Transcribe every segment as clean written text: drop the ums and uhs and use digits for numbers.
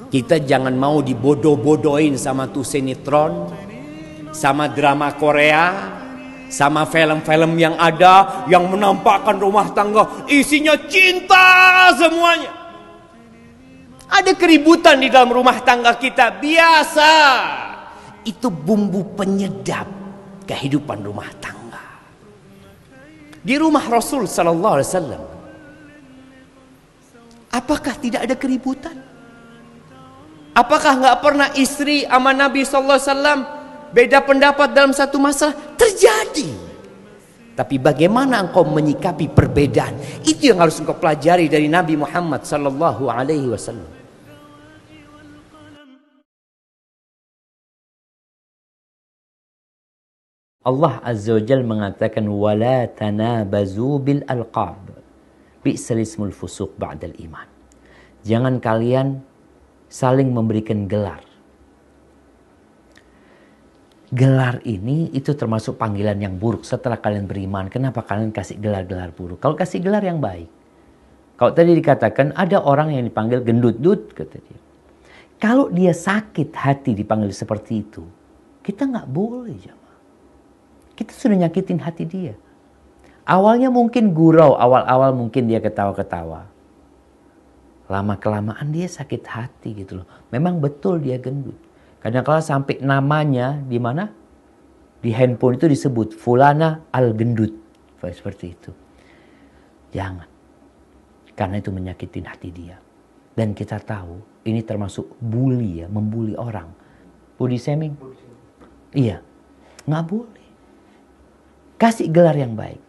Kita jangan mau dibodoh-bodohin sama tuh sinetron, sama drama Korea, sama film-film yang ada yang menampakkan rumah tangga isinya cinta semuanya. Ada keributan di dalam rumah tangga kita, biasa. Itu bumbu penyedap kehidupan rumah tangga. Di rumah Rasul sallallahu alaihi wasallam, apakah tidak ada keributan? Apakah nggak pernah istri sama Nabi sallallahu alaihi wasallam beda pendapat dalam satu masalah? Terjadi. Tapi bagaimana engkau menyikapi perbedaan? Itu yang harus engkau pelajari dari Nabi Muhammad sallallahu alaihi wasallam. Allah Azza wa Jalla mengatakan wala tanabazu bil alqab bi'sal ismul fusuq ba'dal iman. Jangan kalian saling memberikan gelar. Gelar ini itu termasuk panggilan yang buruk setelah kalian beriman. Kenapa kalian kasih gelar-gelar buruk? Kalau kasih gelar yang baik. Kalau tadi dikatakan ada orang yang dipanggil gendut-dut, kata dia. Kalau dia sakit hati dipanggil seperti itu, kita nggak boleh, jamaah. Kita sudah nyakitin hati dia. Awalnya mungkin gurau, awal-awal mungkin dia ketawa-ketawa. Lama-kelamaan dia sakit hati gitu loh. Memang betul dia gendut. Kadang-kala sampai namanya di mana? Di handphone itu disebut Fulana al-gendut. Seperti itu. Jangan. Karena itu menyakitin hati dia. Dan kita tahu ini termasuk bully ya, membuli orang. Body shaming? Iya. Nggak boleh. Kasih gelar yang baik.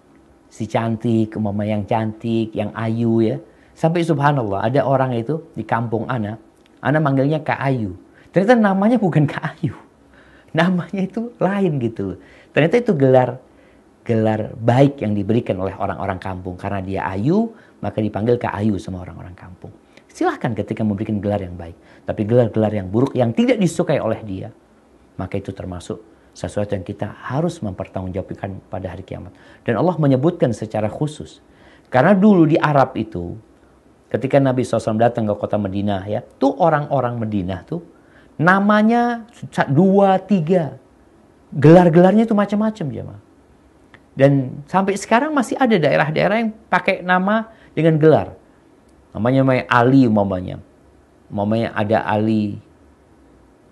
Si cantik, mama yang cantik, yang ayu ya. Sampai subhanallah ada orang itu di kampung Ana manggilnya Kak Ayu. Ternyata namanya bukan Kak Ayu. Namanya itu lain gitu. Ternyata itu gelar baik yang diberikan oleh orang-orang kampung. Karena dia ayu, maka dipanggil Kak Ayu sama orang-orang kampung. Silahkan ketika memberikan gelar yang baik. Tapi gelar-gelar yang buruk yang tidak disukai oleh dia, maka itu termasuk sesuatu yang kita harus mempertanggungjawabkan pada hari kiamat. Dan Allah menyebutkan secara khusus. Karena dulu di Arab itu, ketika Nabi SAW datang ke kota Madinah ya, tuh orang-orang Madinah tuh namanya 2, 3. Gelar-gelarnya itu macam-macam jemaah. Dan sampai sekarang masih ada daerah-daerah yang pakai nama dengan gelar. Namanya Ali umpamanya. Umpamanya ada Ali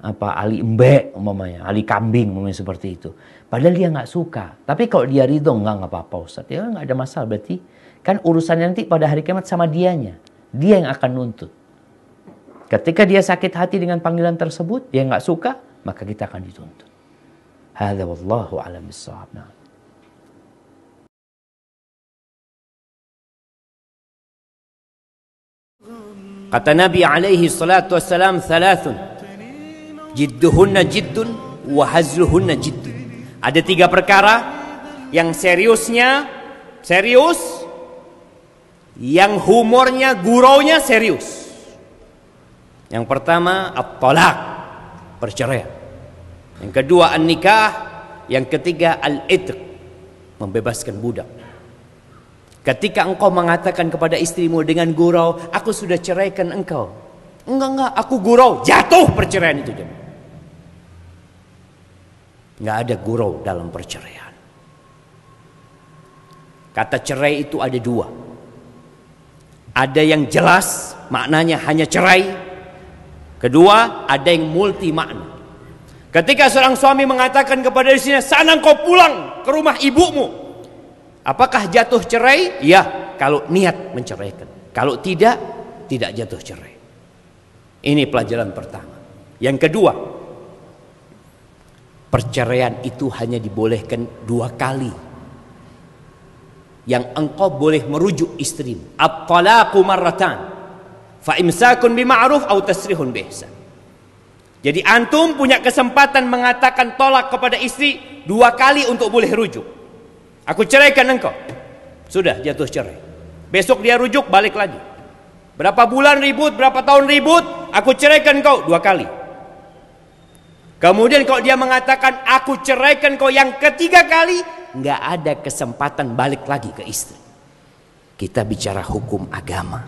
embek umpamanya, Ali kambing umpamanya seperti itu. Padahal dia nggak suka. Tapi kalau dia ridho nggak apa-apa Ustaz. Ya nggak ada masalah, berarti kan urusannya nanti pada hari kiamat sama dianya. Dia yang akan nuntut. Ketika dia sakit hati dengan panggilan tersebut, dia nggak suka, maka kita akan dituntut. Hadza wallahu a'lam bissawab. Kata Nabi alaihi salatu wassalam, thalathun jidduhunna jiddun wa hazluhunna jiddun. Ada 3 perkara yang seriusnya serius, yang humornya, guraunya serius. Yang pertama at-talaq, perceraian. Yang kedua an-nikah, yang ketiga al-itq, membebaskan budak. Ketika engkau mengatakan kepada istrimu dengan gurau, aku sudah ceraikan engkau. Enggak, aku gurau, jatuh perceraian itu. Enggak ada gurau dalam perceraian. Kata cerai itu ada 2. Ada yang jelas, maknanya hanya cerai. Kedua, ada yang multi makna. Ketika seorang suami mengatakan kepada istrinya, sana engkau pulang ke rumah ibumu. Apakah jatuh cerai? Ya, kalau niat menceraikan. Kalau tidak, tidak jatuh cerai. Ini pelajaran pertama. Yang kedua, perceraian itu hanya dibolehkan 2 kali. Yang engkau boleh merujuk istrimu. At-talaqu marratan. Fa imsakun bima'ruf aw tasrihun biihsan. Jadi antum punya kesempatan mengatakan tolak kepada istri 2 kali untuk boleh rujuk. Aku ceraikan engkau. Sudah jatuh cerai. Besok dia rujuk, balik lagi. Berapa bulan ribut, berapa tahun ribut, aku ceraikan engkau 2 kali. Kemudian kalau dia mengatakan aku ceraikan engkau yang ketiga kali, nggak ada kesempatan balik lagi ke istri. Kita bicara hukum agama.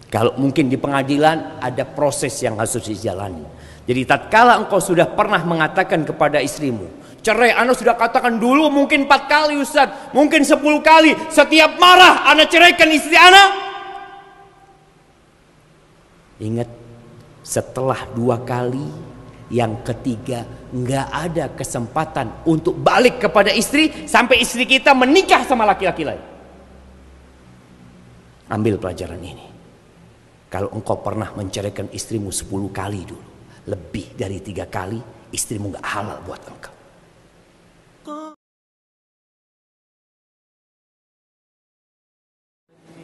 Kalau mungkin di pengadilan ada proses yang harus dijalani. Jadi tatkala engkau sudah pernah mengatakan kepada istrimu, cerai, ana sudah katakan dulu mungkin 4 kali Ustaz, mungkin 10 kali, setiap marah ana ceraikan istri ana. Ingat, setelah 2 kali, yang ketiga nggak ada kesempatan untuk balik kepada istri sampai istri kita menikah sama laki-laki lain. Ambil pelajaran ini. Kalau engkau pernah menceraikan istrimu 10 kali dulu, lebih dari 3 kali, istrimu nggak halal buat engkau.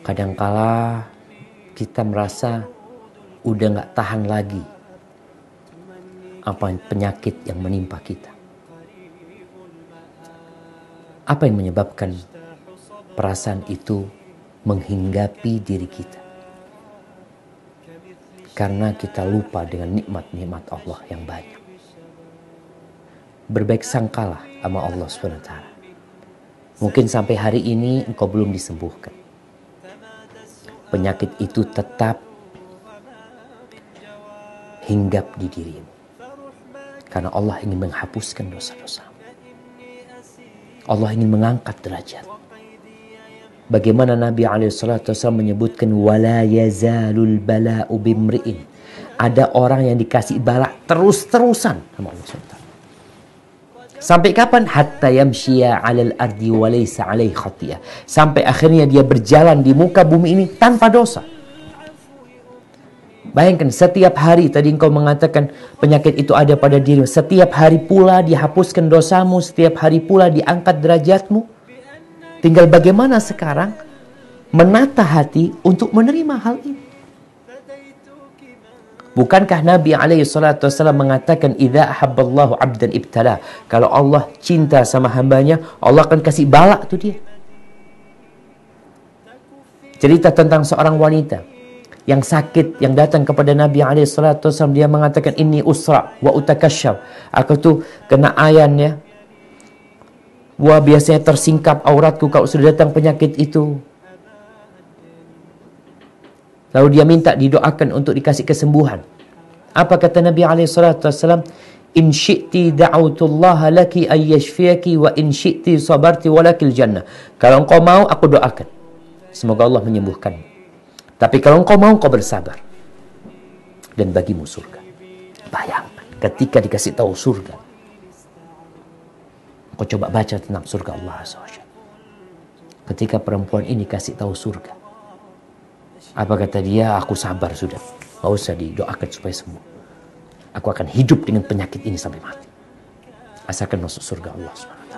Kadangkala kita merasa udah nggak tahan lagi apa penyakit yang menimpa kita. Apa yang menyebabkan perasaan itu menghinggapi diri kita? Karena kita lupa dengan nikmat-nikmat Allah yang banyak. Berbaik sangkalah sama Allah SWT. Mungkin sampai hari ini engkau belum disembuhkan. Penyakit itu tetap hinggap di dirimu. Karena Allah ingin menghapuskan dosa-dosa. Allah ingin mengangkat derajat. Bagaimana Nabi SAW menyebutkan wala yazalul bala'u bimri'in. Ada orang yang dikasih bala terus-terusan sama Allah SWT. Sampai kapan? Hatta yamshiya 'alal ardi wa laysa 'alaihi khatiyah. Sampai akhirnya dia berjalan di muka bumi ini tanpa dosa. Bayangkan, setiap hari tadi engkau mengatakan penyakit itu ada pada dirimu. Setiap hari pula dihapuskan dosamu, setiap hari pula diangkat derajatmu. Tinggal bagaimana sekarang menata hati untuk menerima hal ini. Bukankah Nabi SAW mengatakan idza ahabballahu 'abdan ibtala. Kalau Allah cinta sama hambanya, Allah akan kasih bala tuh dia. Cerita tentang seorang wanita yang sakit, yang datang kepada Nabi SAW. Dia mengatakan inni usra wa utakashaf. Aku tuh kena ayan ya. Wah, biasanya tersingkap auratku kalau sudah datang penyakit itu. Lalu dia minta didoakan untuk dikasih kesembuhan. Apa kata Nabi SAW? In syi'ti da'autullaha laki ayyashfiyaki wa in syi'ti sabarti walakil jannah. Kalau engkau mau, aku doakan. Semoga Allah menyembuhkan. Tapi kalau engkau mau, engkau bersabar. Dan bagimu surga. Bayangkan, ketika dikasih tahu surga. Kau coba baca tentang surga Allah SWT. Ketika perempuan ini kasih tahu surga, apa kata dia? Aku sabar sudah, gak usah didoakan supaya sembuh. Aku akan hidup dengan penyakit ini sampai mati, asalkan masuk surga Allah SWT.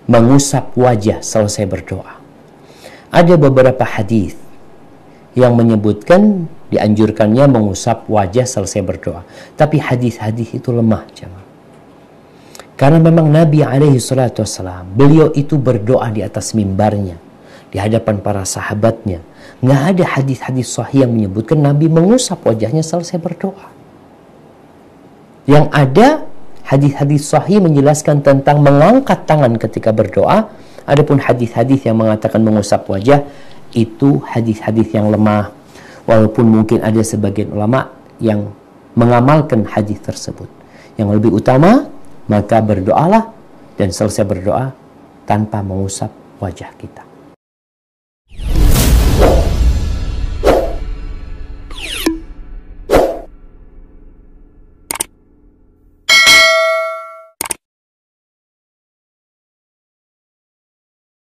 Mengusap wajah selesai berdoa. Ada beberapa hadis yang menyebutkan dianjurkannya mengusap wajah selesai berdoa. Tapi hadis-hadis itu lemah, jemaah. Karena memang Nabi SAW, beliau itu berdoa di atas mimbarnya, di hadapan para sahabatnya. Nggak ada hadis-hadis sahih yang menyebutkan Nabi mengusap wajahnya selesai berdoa. Yang ada hadis-hadis sahih menjelaskan tentang mengangkat tangan ketika berdoa. Adapun hadis-hadis yang mengatakan mengusap wajah, itu hadis-hadis yang lemah. Walaupun mungkin ada sebagian ulama yang mengamalkan hadis tersebut. Yang lebih utama, maka berdoalah dan selesai berdoa tanpa mengusap wajah kita.